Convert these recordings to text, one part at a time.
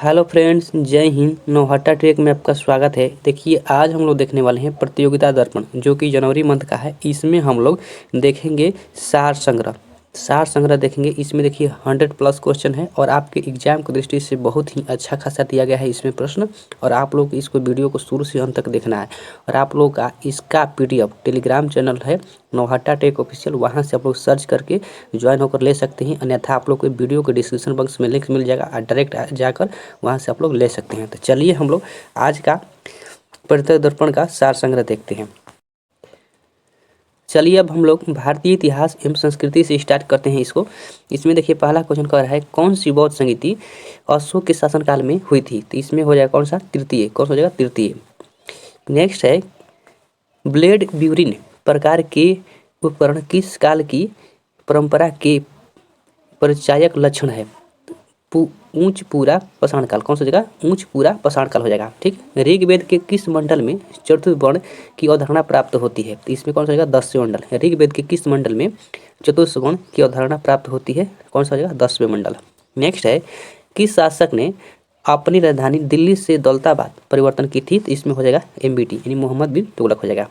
Hello friends, जय Hind. Nauhatta track में आपका स्वागत है। देखिए, आज हम लोग देखने वाले हैं प्रतियोगिता दर्पण, जो कि जनवरी मंथ का है। इसमें हम लोग देखेंगे सार संग्रह देखेंगे। इसमें देखिए 100+ क्वेश्चन है और आपके एग्जाम की दृष्टि से बहुत ही अच्छा खासा दिया गया है इसमें प्रश्न। और आप लोग इसको वीडियो को शुरू से अंत तक देखना है। और आप लोग का इसका PDF टेलीग्राम चैनल है नौहट्टा टेक ऑफिशियल, वहाँ से आप लोग सर्च करके ज्वाइन होकर ले सकते हैं। अन्यथा आप लोग को वीडियो के डिस्क्रिप्शन बॉक्स में लिंक मिल जाएगा, डायरेक्ट जाकर वहाँ से आप लोग ले सकते हैं। तो चलिए हम लोग आज का प्रतियोगिता दर्पण का सार संग्रह देखते हैं। चलिए अब हम लोग भारतीय इतिहास एवं संस्कृति से स्टार्ट करते हैं इसको। इसमें देखिए पहला क्वेश्चन कह रहा है, कौन सी बौद्ध संगीति अशोक के शासनकाल में हुई थी? तो इसमें हो जाएगा कौन सा? तृतीय। कौन सा हो जाएगा? तृतीय। नेक्स्ट है, ब्लेड ब्यूरिन प्रकार के उपकरण किस काल की परंपरा के परिचायक लक्षण है? ऊंच पूरा पाषाण काल। कौन सा जगह? ऊंच पूरा पाषाण काल हो जाएगा। ठीक। ऋग्वेद के किस मंडल में चतुर्वर्ण की अवधारणा प्राप्त होती है? तो इसमें कौन सा जगह? 10वें मंडल। ऋग्वेद के किस मंडल में चतुर्वर्ण की अवधारणा प्राप्त होती है? कौन सा जगह? 10वें मंडल। नेक्स्ट है, किस शासक ने अपनी राजधानी दिल्ली से दौलताबाद परिवर्तन की थी? तो इसमें हो जाएगा MBT यानी मोहम्मद बिन तुगलक हो जाएगा।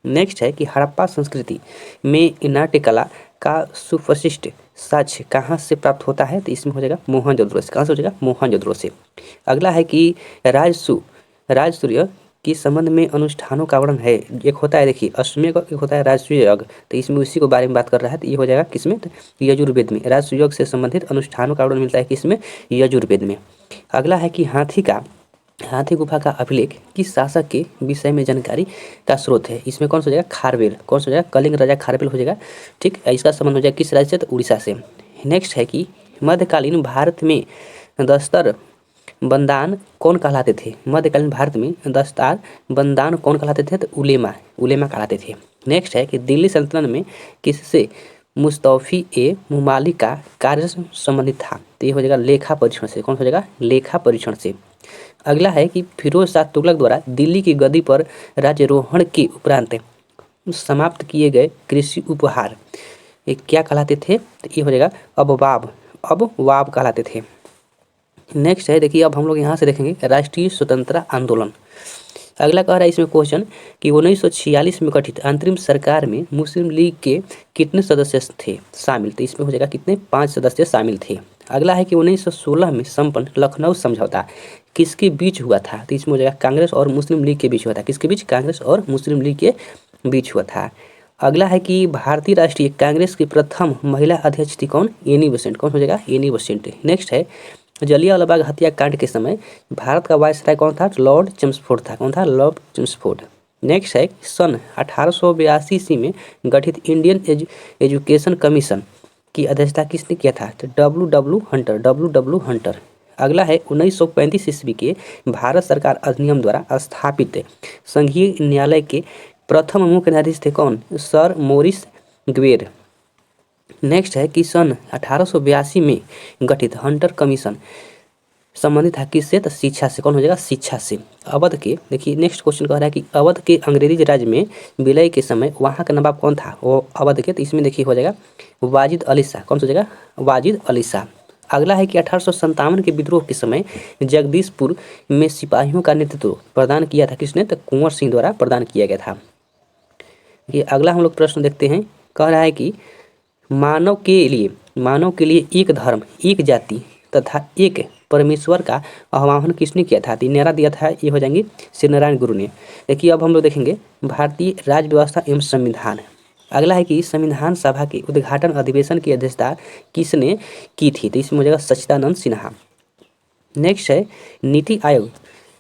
नेक्स्ट है कि हड़प्पा संस्कृति में नाट्यकला का सुप्रसिद्ध साक्ष्य कहाँ से प्राप्त होता है? तो इसमें हो जाएगा मोहनजोदड़ो से। कहाँ से हो जाएगा? मोहनजोदड़ो से। अगला है कि राजसूय के संबंध में अनुष्ठानों का वर्णन है। एक होता है देखिए अश्वमेध, एक होता है राजसूय यज्ञ। तो इसमें उसी को बारे में बात कर रहा है। तो ये हो जाएगा किसमें? तो यजुर्वेद में। राजसूय यज्ञ से संबंधित अनुष्ठानों का वर्णन मिलता है किसमें? यजुर्वेद में। अगला है कि हाथी गुफा का अभिलेख किस शासक के विषय में जानकारी का स्रोत है? इसमें कौन सा हो जाएगा? खारवेल। कौन सा हो जाएगा? कलिंग राजा खारवेल हो जाएगा। ठीक। इसका संबंध हो जाएगा किस राज्य से? तो उड़ीसा से। नेक्स्ट है कि मध्यकालीन भारत में दस्तर बंदान कौन कहलाते थे? मध्यकालीन भारत में दस्तार बंदान कौन कहलाते थे? तो उलेमा कहलाते थे। नेक्स्ट है कि दिल्ली सल्तनत में किससे मुस्तौफी ए मुमालिक का कार्य संबंधित था? तो ये हो जाएगा लेखा परीक्षण से। कौन हो जाएगा? लेखा परीक्षण से। अगला है कि फिरोज शाह तुगलक द्वारा दिल्ली की गद्दी पर राज्यारोहण के उपरांत समाप्त किए गए कृषि उपहार ये क्या कहलाते थे? तो ये हो जाएगा अबवाब कहलाते थे। नेक्स्ट है देखिए, अब हम लोग यहाँ से देखेंगे राष्ट्रीय स्वतंत्रता आंदोलन। अगला कह रहा है इसमें क्वेश्चन कि 1946 में गठित अंतरिम सरकार में मुस्लिम लीग के कितने सदस्य थे शामिल? तो इसमें हो जाएगा कितने? 5 सदस्य शामिल थे। अगला है कि 1916 में संपन्न लखनऊ समझौता किसके बीच हुआ था? तो इसमें हो जाएगा कांग्रेस और मुस्लिम लीग के बीच हुआ था। किसके बीच? कांग्रेस और मुस्लिम लीग के बीच हुआ था। अगला है कि भारतीय राष्ट्रीय कांग्रेस की प्रथम महिला अध्यक्ष थी कौन? Annie Besant. कौन हो जाएगा? Annie Besant. नेक्स्ट है, जलियांवाला बाग हत्याकांड के समय भारत का वायसराय कौन था? लॉर्ड चेम्सफोर्ड था। कौन था? Lord Chelmsford. नेक्स्ट है, सन 1882 ईस्वी में गठित इंडियन एजुकेशन कमीशन की अध्यक्षता किसने किया था? तो डब्ल्यू हंटर। अगला है 1935 ईस्वी के भारत सरकार अधिनियम द्वारा स्थापित संघीय न्यायालय के प्रथम मुख्य न्यायाधीश थे कौन? Sir Morris ग्वेर। नेक्स्ट है कि सन 1882 में गठित हंटर कमीशन संबंधित था किससे? तो शिक्षा से। कौन हो जाएगा? शिक्षा से। अवध के देखिए नेक्स्ट क्वेश्चन कह रहा है कि अवध के अंग्रेजी राज्य में विलय के समय वहाँ का नवाब कौन था? वो अवध के। तो इसमें देखिए हो जाएगा वाजिद अली शाह। कौन सा हो जाएगा? वाजिद अली शाह। अगला है कि 1857 के विद्रोह के समय जगदीशपुर में सिपाहियों का नेतृत्व प्रदान किया था किसने? तो कुंवर सिंह द्वारा प्रदान किया गया था। ये अगला हम लोग प्रश्न देखते हैं। कह रहा है कि मानव के लिए एक धर्म, एक जाति तथा एक परमेश्वर का आह्वान किसने किया था? नारा दिया था। ये हो जाएंगे श्री नारायण गुरु ने। देखिए अब हम लोग देखेंगे भारतीय राज्य व्यवस्था एवं संविधान। अगला है कि संविधान सभा के उद्घाटन अधिवेशन की अध्यक्षता किसने की थी? तो इसमें हो जाएगा सच्चिदानंद सिन्हा। नेक्स्ट है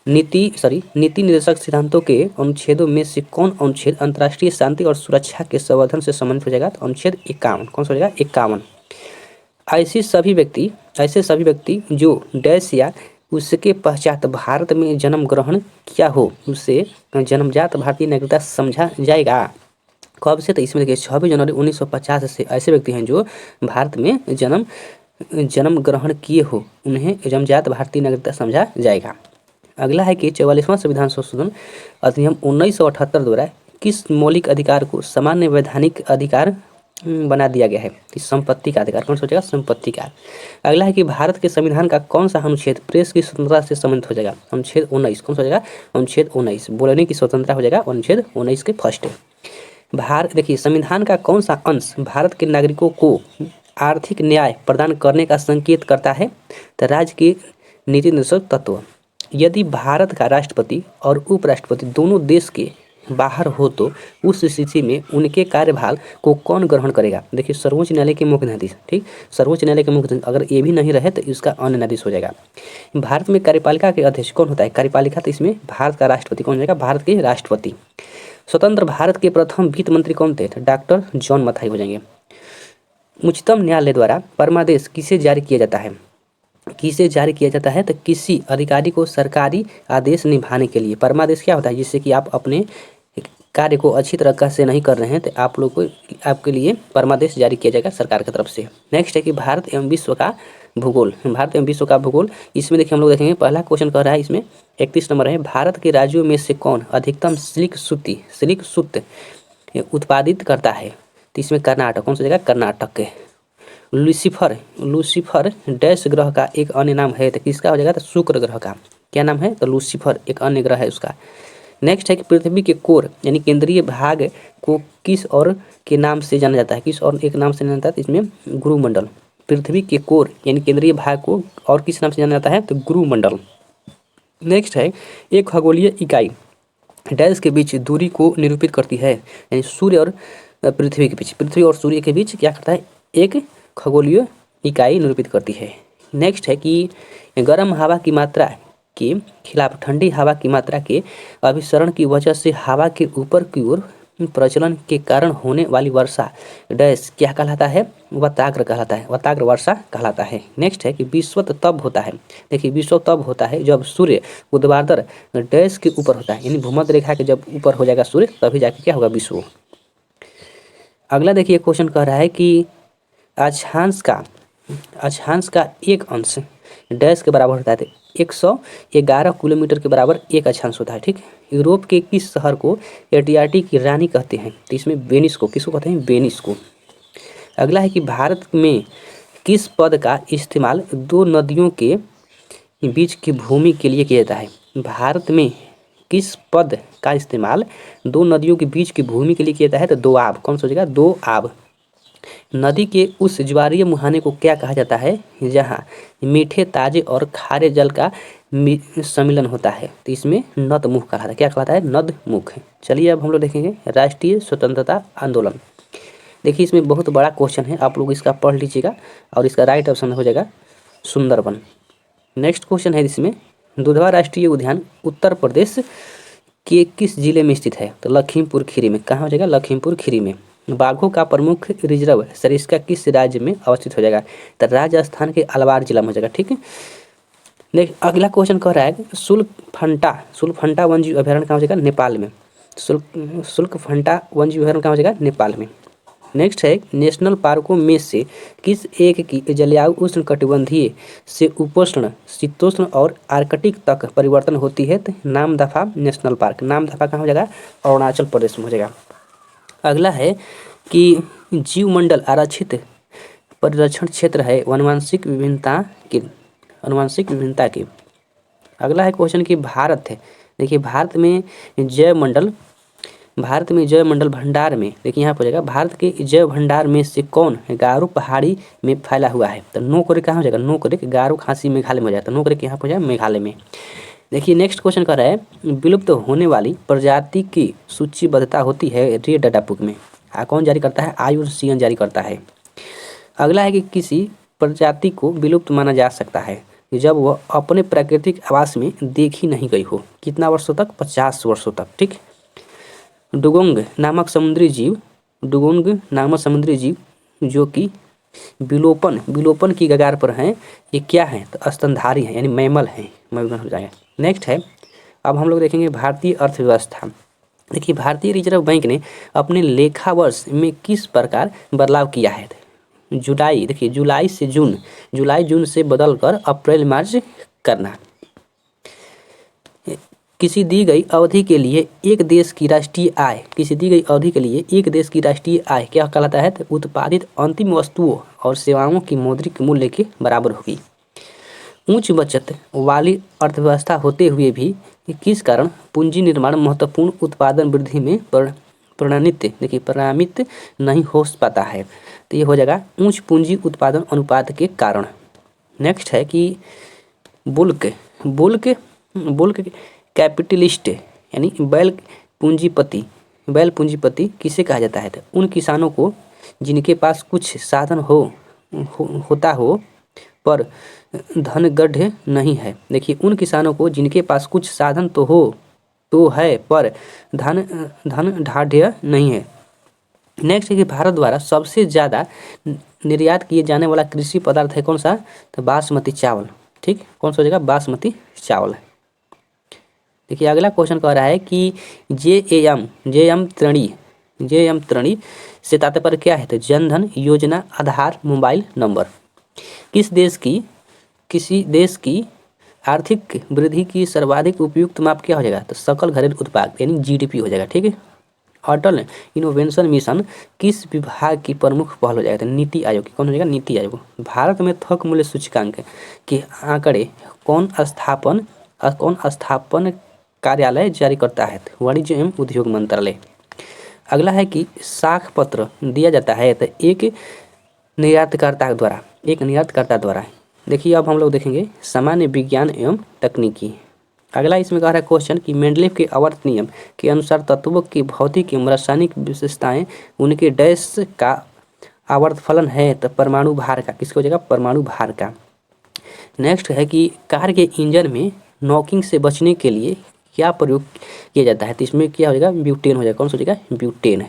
नीति निर्देशक सिद्धांतों के अनुच्छेदों में से कौन अनुच्छेद अंतर्राष्ट्रीय शांति और सुरक्षा के संवर्धन से संबंधित हो जाएगा? तो अनुच्छेद 51। कौन सा हो जाएगा? 51। ऐसे सभी व्यक्ति जो डैश या उसके पश्चात भारत में जन्म ग्रहण किया हो उसे जन्मजात भारतीय नागरिकता समझा जाएगा। कब से? तो इसमें देखिए 26 जनवरी 1950 से ऐसे व्यक्ति हैं जो भारत में जन्म ग्रहण किए हो उन्हें जन्मजात भारतीय नागरिकता समझा जाएगा। अगला है कि 44वां संविधान संशोधन अधिनियम 1978 द्वारा किस मौलिक अधिकार को सामान्य वैधानिक अधिकार बना दिया गया है। कि संपत्ति का अधिकार, कौन सा हो जाएगा? संपत्ति का। अगला है कि भारत के संविधान का कौन सा अनुच्छेद प्रेस की स्वतंत्रता से संबंधित हो जाएगा? अनुच्छेद 19, कौन सा हो जाएगा? अनुच्छेद 19, बोलने की स्वतंत्रता हो जाएगा अनुच्छेद 19 के फर्स्ट। भारत देखिए संविधान का कौन सा अंश भारत के नागरिकों को आर्थिक न्याय प्रदान करने का संकेत करता है? तो राज्य के नीति निर्देशक तत्व। यदि भारत का राष्ट्रपति और उपराष्ट्रपति दोनों देश के बाहर हो तो उस स्थिति में उनके कार्यभार को कौन ग्रहण करेगा? देखिए सर्वोच्च न्यायालय के मुख्य न्यायाधीश, ठीक, सर्वोच्च न्यायालय के मुख्य न्यायाधीश, अगर ये भी नहीं रहे तो इसका अन्य न्यायाधीश हो जाएगा। भारत में कार्यपालिका के अध्यक्ष कौन होता है? कार्यपालिका तो इसमें भारत का राष्ट्रपति कौन हो जाएगा? भारत के राष्ट्रपति। स्वतंत्र भारत के प्रथम वित्त मंत्री कौन थे? डॉक्टर जॉन मथाई हो जाएंगे। उच्चतम न्यायालय द्वारा परमादेश किसे जारी किया जाता है? किसे जारी किया जाता है? तो किसी अधिकारी को सरकारी आदेश निभाने के लिए। परमादेश क्या होता है? जिससे कि आप अपने कार्य को अच्छी तरह से नहीं कर रहे हैं तो आप लोग को आपके लिए परमादेश जारी किया जाएगा सरकार की तरफ से। नेक्स्ट है कि भारत एवं विश्व का भूगोल। भारत एवं विश्व का भूगोल, इसमें देखिए हम लोग देखेंगे पहला क्वेश्चन कह रहा है इसमें 31 नंबर है, भारत के राज्यों में से कौन अधिकतम सिल्क सूत उत्पादित करता है? तो इसमें कर्नाटक, कौन सा जगह? कर्नाटक के। लूसीफर डैश ग्रह का एक अन्य नाम है, तो किसका हो जाएगा? तो शुक्र ग्रह का। क्या नाम है? तो लूसीफर एक अन्य ग्रह है उसका। नेक्स्ट है कि पृथ्वी के कोर यानी केंद्रीय भाग को किस और के नाम से जाना जाता है? किस और एक नाम से जाना जाता है? तो इसमें गुरुमंडल। पृथ्वी के कोर यानी केंद्रीय भाग को और किस नाम से जाना जाता है? तो गुरुमंडल। नेक्स्ट है एक खगोलीय इकाई डैश के बीच दूरी को निरूपित करती है, यानी सूर्य और पृथ्वी के बीच, पृथ्वी और सूर्य के बीच क्या करता है? एक खगोलीय इकाई निरूपित करती है। नेक्स्ट है कि गर्म हवा की मात्रा के खिलाफ ठंडी हवा की मात्रा के अभिसरण की वजह से हवा के ऊपर की ओर प्रचलन के कारण होने वाली वर्षा डैश क्या कहलाता है? वताग्र कहलाता है, वताग्र वर्षा कहलाता है। नेक्स्ट है कि विश्वत तब होता है। देखिए विश्व तब होता है जब सूर्य ऊर्ध्वाधर डैश के ऊपर होता है, यानी भूमध्य रेखा के जब ऊपर हो जाएगा सूर्य तभी जाके क्या होगा? विश्व। अगला देखिए क्वेश्चन कह रहा है कि अक्षांश का एक अंश डैश के बराबर होता है। 111 किलोमीटर के बराबर एक अक्षांश होता है, ठीक। यूरोप के किस शहर को एडियाटिक की रानी कहते हैं? तो इसमें वेनिस को, किसको कहते हैं? वेनिस को। अगला है कि भारत में किस पद का इस्तेमाल दो नदियों के बीच की भूमि के लिए किया जाता है? भारत में किस पद का इस्तेमाल दो नदियों के बीच की भूमि के लिए किया जाता है? तो दोआब, कौन सा हो जाएगा? दोआब। नदी के उस ज्वारीय मुहाने को क्या कहा जाता है जहाँ मीठे ताजे और खारे जल का सम्मिलन होता है? तो इसमें नदमुख कहा था। क्या कहलाता है? नदमुख। चलिए अब हम लोग देखेंगे राष्ट्रीय स्वतंत्रता आंदोलन। देखिए इसमें बहुत बड़ा क्वेश्चन है, आप लोग इसका पढ़ लीजिएगा और इसका राइट ऑप्शन हो जाएगा सुंदरबन। नेक्स्ट क्वेश्चन है इसमें, दुधवा राष्ट्रीय उद्यान उत्तर प्रदेश के किस जिले में स्थित है? तो लखीमपुर खीरी में। कहाँ हो जाएगा? लखीमपुर खीरी में। बाघों का प्रमुख रिजर्व सरिस्का किस राज्य में अवस्थित हो जाएगा? तो राजस्थान के अलवार जिला में हो जाएगा, ठीक है। नेक्स्ट अगला क्वेश्चन कह रहा है सुल्फंटा वन्यजीव अभयारण्य कहाँ हो जाएगा? नेपाल में। सुल्फंटा वन्यजीव अभयारण्य कहाँ हो जाएगा? नेपाल में। नेक्स्ट है नेशनल पार्कों में से किस एक की जलवायु उष्ण कटिबंधीय से उपोष्ण, शीतोष्ण और आर्कटिक तक परिवर्तन होती है? तो नामदफा नेशनल पार्क। नामदफा कहाँ हो जाएगा? अरुणाचल प्रदेश में हो जाएगा। अगला है कि जीवमंडल आरक्षित परिरक्षण क्षेत्र है अनुवांशिक विभिन्नता के। अगला है क्वेश्चन कि भारत है, देखिए भारत में जैव मंडल भंडार में, देखिए यहाँ पर जाएगा भारत के जैव भंडार में से कौन गारो पहाड़ी में फैला हुआ है? तो नोकरेक कहाँ हो जाएगा? नोकरेक गारो खासी मेघालय में हो जाएगा, तो नोकरेक यहाँ पर जाएगा मेघालय में। देखिए नेक्स्ट क्वेश्चन कर रहा है विलुप्त होने वाली प्रजाति की सूचीबद्धता होती है रेड डाटा बुक में, कौन जारी करता है? IUCN जारी करता है। अगला है कि किसी प्रजाति को विलुप्त माना जा सकता है जब वह अपने प्राकृतिक आवास में देखी नहीं गई हो। कितना वर्षों तक? 50 वर्षों तक, ठीक। डुगोंग नामक समुद्री जीव जो कि विलोपन की कगार पर हैं, ये क्या है? तो स्तनधारी है, यानी मैमल है, मैमल हो जाएगा। नेक्स्ट है अब हम लोग देखेंगे भारतीय अर्थव्यवस्था। देखिए भारतीय रिजर्व बैंक ने अपने लेखा वर्ष में किस प्रकार बदलाव किया है? जुलाई, देखिए जुलाई जून से बदल कर अप्रैल मार्च करना। किसी दी गई अवधि के लिए एक देश की राष्ट्रीय आय, किसी दी गई अवधि के लिए एक देश की राष्ट्रीय आय क्या कहलाता है? तो उत्पादित अंतिम वस्तुओं और सेवाओं की मौद्रिक मूल्य के बराबर होगी। उच्च बचत वाली अर्थव्यवस्था होते हुए भी किस कारण पूंजी निर्माण महत्वपूर्ण उत्पादन वृद्धि में परिणामित नहीं हो पाता है? तो ये हो जाएगा उच्च पूंजी उत्पादन अनुपात के कारण। नेक्स्ट है कि बुल्क कैपिटलिस्ट यानी बैल पूंजीपति किसे कहा जाता है? तो उन किसानों को जिनके पास कुछ साधन होता हो पर धनगढ़ नहीं है। देखिए, उन किसानों को जिनके पास कुछ साधन तो है पर धन ढाढ़ नहीं है। नेक्स्ट है कि भारत द्वारा सबसे ज़्यादा निर्यात किए जाने वाला कृषि पदार्थ है कौन सा? तो बासमती चावल। ठीक, कौन सा हो जाएगा? बासमती चावल। देखिए, अगला क्वेश्चन कह रहा है कि जेएम तृणी से तात्पर्य क्या है? तो जनधन योजना आधार मोबाइल नंबर। किसी देश की आर्थिक वृद्धि की सर्वाधिक उपयुक्त माप क्या हो जाएगा? तो सकल घरेलू उत्पाद यानी जीडीपी हो जाएगा। ठीक है। अटल इनोवेशन मिशन किस विभाग की प्रमुख पहल हो जाएगा? तो नीति आयोग की। कौन हो जाएगा? नीति आयोग। भारत में थोक मूल्य सूचकांक के आंकड़े कौन स्थापन कार्यालय जारी करता है? वाणिज्य एवं उद्योग मंत्रालय। अगला है कि साख पत्र दिया जाता है तो एक निर्यातकर्ता द्वारा। देखिए, अब हम लोग देखेंगे सामान्य विज्ञान एवं तकनीकी। अगला इसमें कह रहा है क्वेश्चन कि मेंडलीव के आवर्त नियम के अनुसार तत्वों की भौतिक एवं रासायनिक विशेषताएं उनके डैश का आवर्त फलन है। तो परमाणु भार का। किसका हो जाएगा? परमाणु भार का। नेक्स्ट है कि कार के इंजन में नॉकिंग से बचने के लिए क्या प्रयोग किया जाता है? तो इसमें क्या हो जाएगा? ब्यूटेन हो जाएगा। कौन सा हो जाएगा? ब्यूटेन।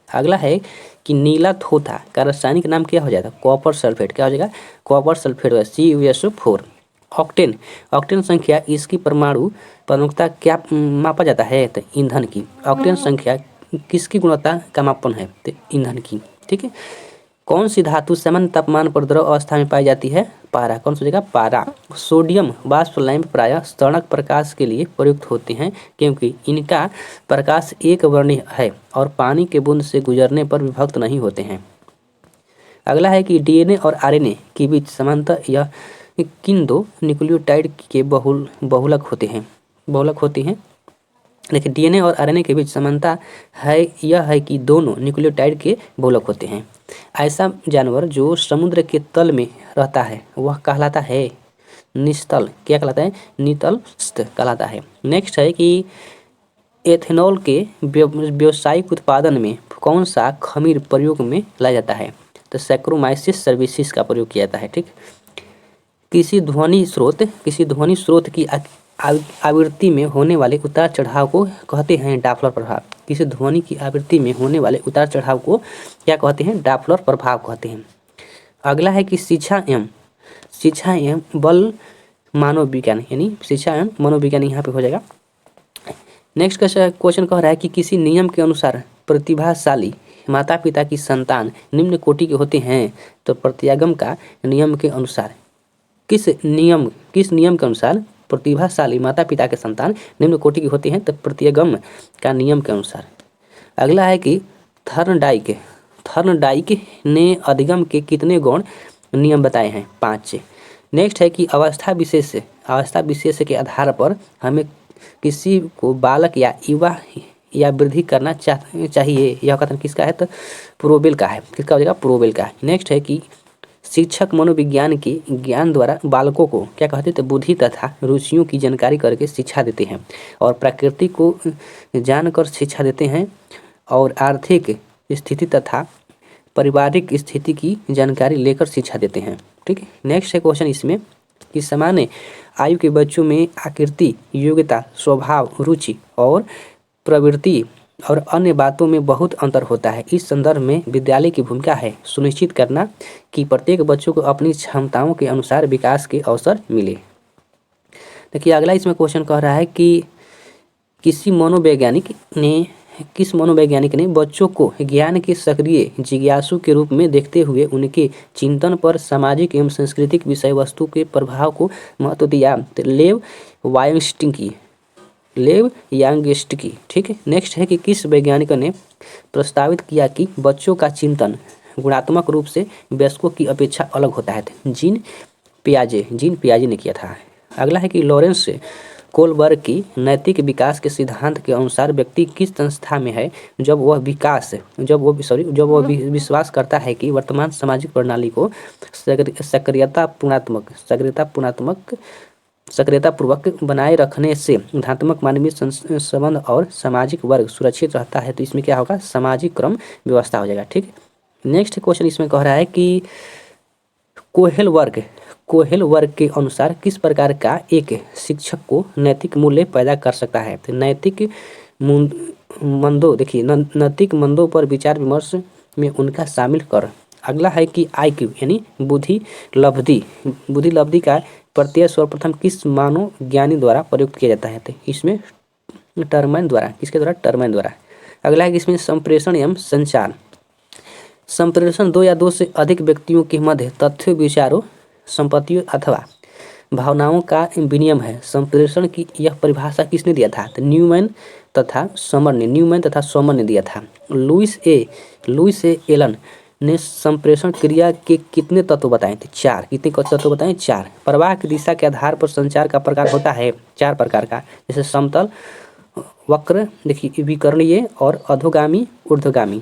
अगला है कि नीला थोथा का रासायनिक नाम क्या हो जाएगा? Copper sulphate. क्या हो जाएगा? Copper sulphate CuSO4। ऑक्टेन संख्या इसकी परमाणु प्रमुखता क्या मापा जाता है? तो ईंधन की। ऑक्टेन संख्या किसकी गुणवत्ता का मापन है? तो ईंधन की। ठीक है। कौन सी धातु सामान्य तापमान पर द्रव अवस्था में पाई जाती है? पारा। कौन सा हो जाएगा? पारा। सोडियम वाष्प लैंप प्रायः सतर्क प्रकाश के लिए प्रयुक्त होते हैं क्योंकि इनका प्रकाश एक वर्णीय है और पानी के बूंद से गुजरने पर विभक्त नहीं होते हैं। अगला है कि डीएनए और आरएनए के बीच समानता यह किन दो न्यूक्लियोटाइड के बहुलक होते हैं? लेकिन डीएनए और आरएनए के बीच समानता यह है कि दोनों न्यूक्लियोटाइड के बहुलक होते हैं। ऐसा जानवर जो समुद्र के तल में रहता है वह कहलाता है निस्तल। क्या कहलाता है? नितलस्थ कहलाता है। नेक्स्ट है कि एथेनॉल के व्यावसायिक उत्पादन में कौन सा खमीर प्रयोग में लाया जाता है? तो सैक्रोमाइसिस सर्विसिस का प्रयोग किया जाता है। ठीक। किसी ध्वनि स्रोत की आवृत्ति में होने वाले उतार चढ़ाव को कहते हैं डॉपलर प्रभाव। किसी ध्वनि की आवृत्ति में होने वाले उतार चढ़ाव को क्या कहते हैं? डॉपलर प्रभाव कहते हैं। अगला है कि शिक्षा एवं बल मनोविज्ञान यानी शिक्षा एवं मनोविज्ञान यहाँ पे हो जाएगा। नेक्स्ट क्वेश्चन कह रहा है कि किसी नियम के अनुसार प्रतिभाशाली माता पिता की संतान निम्न कोटि के होते हैं। तो प्रत्यागम का नियम के अनुसार किस नियम के अनुसार प्रतिभाशाली माता पिता के संतान निम्न कोटि की होती हैं? तो प्रत्यागम का नियम के अनुसार। अगला है कि थर्नडाइक ने अधिगम के कितने गौण नियम बताए हैं? 5। नेक्स्ट है कि अवस्था विशेष के आधार पर हमें किसी को बालक या युवा या वृद्धि करना चाहिए। यह कथन किसका है? तो प्रोबेल का है। किसका हो जाएगा? प्रोबेल का। नेक्स्ट है कि शिक्षक मनोविज्ञान के ज्ञान द्वारा बालकों को क्या कहते हैं? तो बुद्धि तथा रुचियों की जानकारी करके शिक्षा देते हैं और प्रकृति को जानकर शिक्षा देते हैं और आर्थिक स्थिति तथा पारिवारिक स्थिति की जानकारी लेकर शिक्षा देते हैं। ठीक है। नेक्स्ट है क्वेश्चन इसमें कि सामान्य आयु के बच्चों में आकृति, योग्यता, स्वभाव, रुचि और प्रवृत्ति और अन्य बातों में बहुत अंतर होता है। इस संदर्भ में विद्यालय की भूमिका है सुनिश्चित करना कि प्रत्येक बच्चों को अपनी क्षमताओं के अनुसार विकास के अवसर मिले। देखिए, अगला इसमें क्वेश्चन कह रहा है कि किस मनोवैज्ञानिक ने बच्चों को ज्ञान के सक्रिय जिज्ञासु के रूप में देखते हुए उनके चिंतन पर सामाजिक एवं सांस्कृतिक विषय वस्तु के प्रभाव को महत्व दिया? तो लेव वायरस्टिंकी। लेव यांगेस्टकी। ठीक है, नेक्स्ट है कि किस वैज्ञानिक ने प्रस्तावित किया कि बच्चों का चिंतन गुणात्मक रूप से वयस्कों की अपेक्षा अलग होता है? जीन पियाजे ने किया था। अगला है कि लॉरेंस कोलबर्ग की नैतिक विकास के सिद्धांत के अनुसार व्यक्ति किस संस्था में है जब वह विश्वास करता है कि वर्तमान सामाजिक प्रणाली को सक्रियतापूर्वक बनाए रखने से धनात्मक मानवीय संबंध और सामाजिक वर्ग सुरक्षित रहता है? तो इसमें क्या होगा? सामाजिक क्रम व्यवस्था हो जाएगा। ठीक है, नेक्स्ट क्वेश्चन इसमें कह रहा है कि कोहेल वर्ग के अनुसार किस प्रकार का एक शिक्षक को नैतिक मूल्य पैदा कर सकता है? तो नैतिक मंदों पर विचार विमर्श में उनका शामिल कर। अगला है कि IQ यानी बुद्धि लब्धि का प्रत्यय सर्वप्रथम किस मनोज्ञानी द्वारा प्रयुक्त किया जाता है? तो इसमें टर्मैन द्वारा। किसके द्वारा? टर्मैन द्वारा। अगला है कि इसमें संप्रेषण एवं संचार। संप्रेषण दो या दो से अधिक व्यक्तियों के मध्य तथ्यों, विचारों, संपत्तियों अथवा भावनाओं का विनिमय है। संप्रेषण की यह परिभाषा किसने दिया था? तो न्यूमैन तथा सोमर ने दिया था। लुइस ए एलन ने संप्रेषण क्रिया के कितने तत्व बताए थे? 4। कितने तत्व बताए? 4। प्रवाह की दिशा के आधार पर संचार का प्रकार होता है 4 प्रकार का, जैसे समतल, वक्र, देखिए विकर्णीय और अधोगामी, ऊर्ध्वगामी।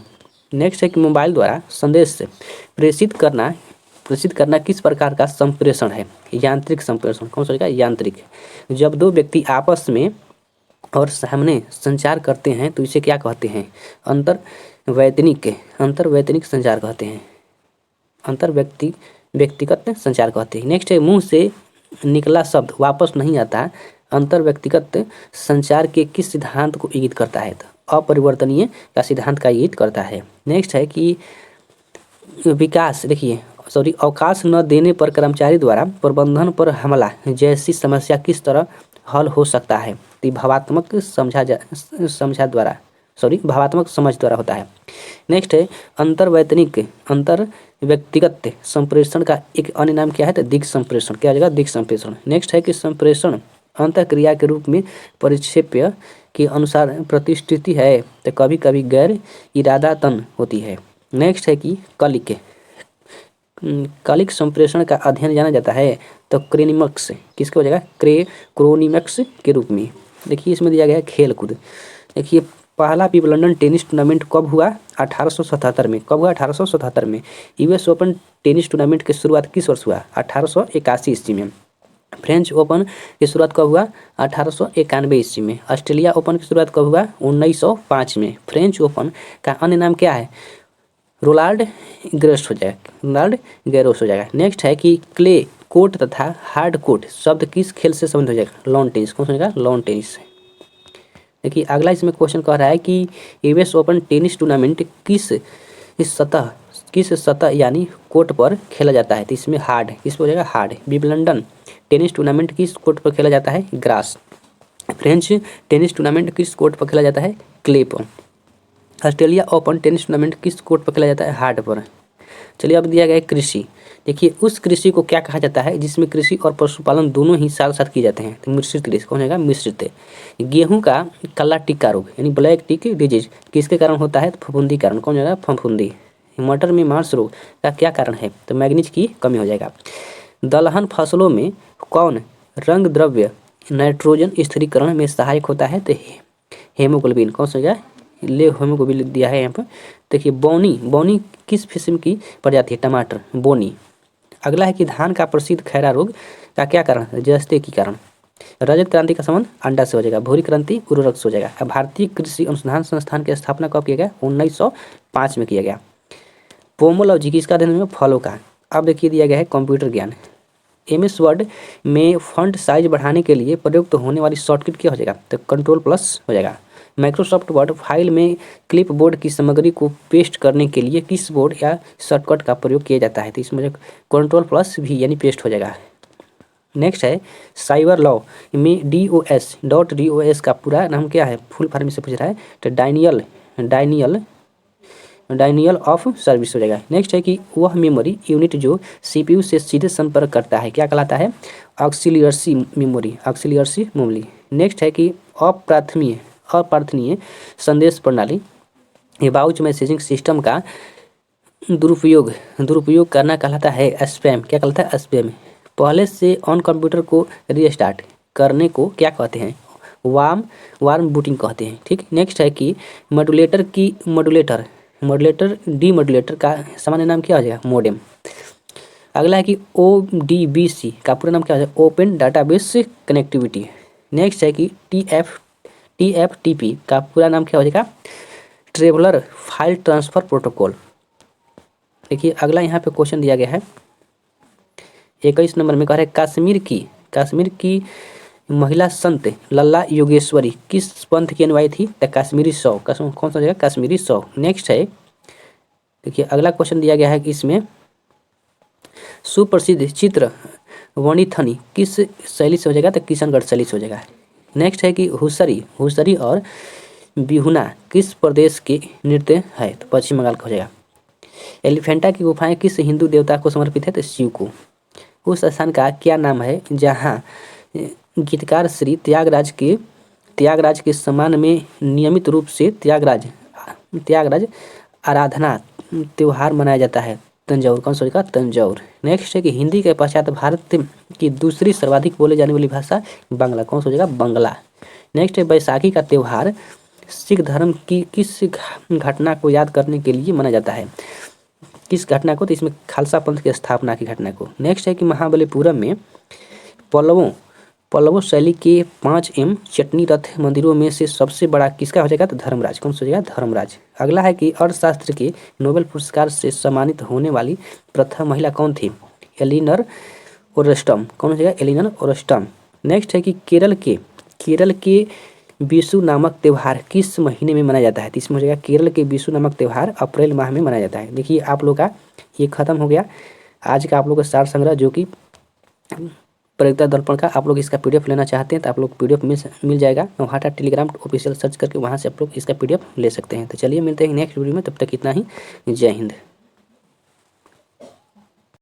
नेक्स्ट है कि मोबाइल द्वारा संदेश प्रेषित करना किस प्रकार का संप्रेषण है? यांत्रिक संप्रेषण। कौन सा? यांत्रिक। जब दो व्यक्ति आपस में और सामने संचार करते हैं तो इसे क्या कहते हैं? अंतर्वैतनिक संचार कहते हैं। व्यक्तिगत संचार कहते हैं। नेक्स्ट है मुंह से निकला शब्द वापस नहीं आता अंतर्व्यक्तिगत संचार के किस सिद्धांत को इंगित करता है? तो अपरिवर्तनीय का सिद्धांत का इंगित करता है। नेक्स्ट है कि अवकाश न देने पर कर्मचारी द्वारा प्रबंधन पर हमला जैसी समस्या किस तरह हल हो सकता है? तो भावात्मक समझ द्वारा होता है। नेक्स्ट है अंतर्व्यक्तिगत संप्रेषण का एक अन्य नाम क्या है? तो दिक् संप्रेषण। क्या हो जाएगा? दिक् संप्रेषण। नेक्स्ट है कि संप्रेषण अंतःक्रिया के रूप में परिक्षेप्य के अनुसार प्रतिष्ठित है तो कभी कभी गैर इरादतन होती है। नेक्स्ट है कि कलिक संप्रेषण का अध्ययन जाना जाता है तो क्रोनिमिक्स। किसके हो जाएगा? क्रोनिमिक्स के रूप में। देखिए इसमें दिया गया है खेलकूद। देखिए पहला विंबलडन टेनिस टूर्नामेंट कब हुआ? 1877 में। कब हुआ? 1877 में। US ओपन टेनिस टूर्नामेंट की शुरुआत किस वर्ष हुआ? 1881 ईस्वी में। फ्रेंच ओपन की शुरुआत कब हुआ? 1891 ईस्वी में। ऑस्ट्रेलिया ओपन की शुरुआत कब हुआ? 1905 में। फ्रेंच ओपन का अन्य नाम क्या है? रोलाल्ड गैरोस हो जाएगा। नेक्स्ट है कि क्ले कोर्ट तथा हार्ड कोर्ट शब्द किस खेल से संबंध हो जाएगा? Lawn tennis. कौन सा हो जाएगा? Lawn tennis. देखिए अगला इसमें क्वेश्चन कह रहा है कि US ओपन टेनिस टूर्नामेंट किस सतह यानी कोर्ट पर खेला जाता है? तो इसमें हार्ड। किस पर हो जाएगा? हार्ड। विंबलडन टेनिस टूर्नामेंट किस कोर्ट पर खेला जाता है? ग्रास। फ्रेंच टेनिस टूर्नामेंट किस कोर्ट पर खेला जाता है? क्ले पर। ऑस्ट्रेलिया ओपन टेनिस टूर्नामेंट किस कोर्ट पर खेला जाता है? हार्ड पर। चलिए अब दिया गया है कृषि। देखिए उस कृषि को क्या कहा जाता है जिसमें कृषि और पशुपालन दोनों ही साथ साथ किए जाते हैं? तो मिश्रित कृषि। कौन होगा? मिश्रित। गेहूं का काला टिक्का रोग यानी ब्लैक टिक डिजीज किसके कारण होता है? तो फफूंदी कारण। कौन होगा? फफूंदी। मटर में मांस रोग का क्या कारण है? तो मैग्नीज की कमी हो जाएगा। दलहन फसलों में कौन रंग द्रव्य नाइट्रोजन स्थिरीकरण में सहायक होता है? तो हेमोग्लोबिन। कौन सा हो जाए? हेमोग्लोबिन दिया है यहाँ पर। देखिए बोनी किस किस्म की प्रजाति है? टमाटर। बोनी। अगला है कि धान का प्रसिद्ध खैरा रोग का क्या कारण है? जस्ते की कारण। रजत क्रांति का संबंध अंडा से हो जाएगा। भूरी क्रांति उर्वरक से हो जाएगा। अब भारतीय कृषि अनुसंधान संस्थान की स्थापना कब किया गया? 1905 में किया गया। पोमोलॉजी किसका अध्ययन में? फलों का। अब देखिए दिया गया है कंप्यूटर ज्ञान। MS वर्ड में फॉन्ट साइज बढ़ाने के लिए प्रयुक्त होने वाली शॉर्टकट क्या हो जाएगा? तो Ctrl+ हो जाएगा। माइक्रोसॉफ्ट वर्ड फाइल में क्लिपबोर्ड की सामग्री को पेस्ट करने के लिए किस बोर्ड या शॉर्टकट का प्रयोग किया जाता है? तो इसमें Ctrl+V यानी पेस्ट हो जाएगा। नेक्स्ट है साइबर लॉ में DOS का पूरा नाम क्या है? फुल फॉर्म से पूछ रहा है तो डायनियल ऑफ सर्विस हो जाएगा। नेक्स्ट है कि वह मेमोरी यूनिट जो CPU से सीधे संपर्क करता है क्या कहलाता है? Auxiliary memory. नेक्स्ट है कि अप्रार्थनीय संदेश प्रणाली, ये बाउच मैसेजिंग सिस्टम का दुरुपयोग करना कहलाता है स्पैम। क्या कहलाता है? स्पैम। पहले से ऑन कंप्यूटर को रीस्टार्ट करने को क्या कहते हैं? वार्म बूटिंग कहते हैं। ठीक। नेक्स्ट है कि मॉड्यूलेटर डीमॉड्यूलेटर का सामान्य नाम क्या हो जाएगा? मोडेम। अगला है कि ODBC का पूरा नाम क्या हो जाएगा? Open database connectivity. नेक्स्ट है कि TFTP का पूरा नाम क्या हो जाएगा? Traveller file transfer protocol. देखिए अगला यहाँ पे क्वेश्चन दिया गया है 21 नंबर में, कह रहे कश्मीर की महिला संत लल्ला योगेश्वरी किस पंथ की अनुयायी थी? द कश्मीरी 100। कौन सा जगह? कश्मीरी 100। नेक्स्ट है, देखिए अगला क्वेश्चन दिया गया है कि इसमें सुप्रसिद्ध चित्र वनीथनी किस शैली से हो जाएगा? तो किशनगढ़ शैली से हो जाएगा। नेक्स्ट है कि हुसरी और बिहुना किस प्रदेश के नृत्य है? तो पश्चिम बंगाल का हो जाएगा। एलिफेंटा की गुफाएं किस हिंदू देवता को समर्पित है? तो शिव को। उस स्थान का क्या नाम है जहाँ गीतकार श्री त्यागराज के सम्मान में नियमित रूप से त्यागराज आराधना त्योहार मनाया जाता है? तंजौर। कौन सा? तंजौर। नेक्स्ट है कि हिंदी के पश्चात भारत की दूसरी सर्वाधिक बोले जाने वाली भाषा बांग्ला। कौन सा हो जाएगा? बांग्ला। नेक्स्ट है बैसाखी का त्योहार सिख धर्म की किस घटना को याद करने के लिए मनाया जाता है? किस घटना को? तो इसमें खालसा पंथ की स्थापना की घटना को। नेक्स्ट है कि महाबलीपुरम में पल्लव शैली के 5M चटनी रथ मंदिरों में से सबसे बड़ा किसका हो जाएगा? तो धर्मराज। कौन सा हो जाएगा? धर्मराज। अगला है कि अर्थशास्त्र के नोबेल पुरस्कार से सम्मानित होने वाली प्रथम महिला कौन थी? एलिनर ओरस्टम। कौन हो जाएगा? एलिनर ओरस्टम। नेक्स्ट है कि केरल के विशु नामक त्यौहार किस महीने में मनाया जाता है? तो इसमें हो जाएगा केरल के विशु नामक त्यौहार अप्रैल माह में मनाया जाता है। देखिए आप लोग का ये खत्म हो गया आज का आप लोग का सार संग्रह, जो कि परीक्षा दर्पण का। आप लोग इसका PDF लेना चाहते हैं तो आप लोग PDF मिल जाएगा। नौहाटा टेलीग्राम ऑफिशियल सर्च करके वहाँ से आप लोग इसका PDF ले सकते हैं। तो चलिए मिलते हैं नेक्स्ट वीडियो में, तब तक इतना ही। जय हिंद।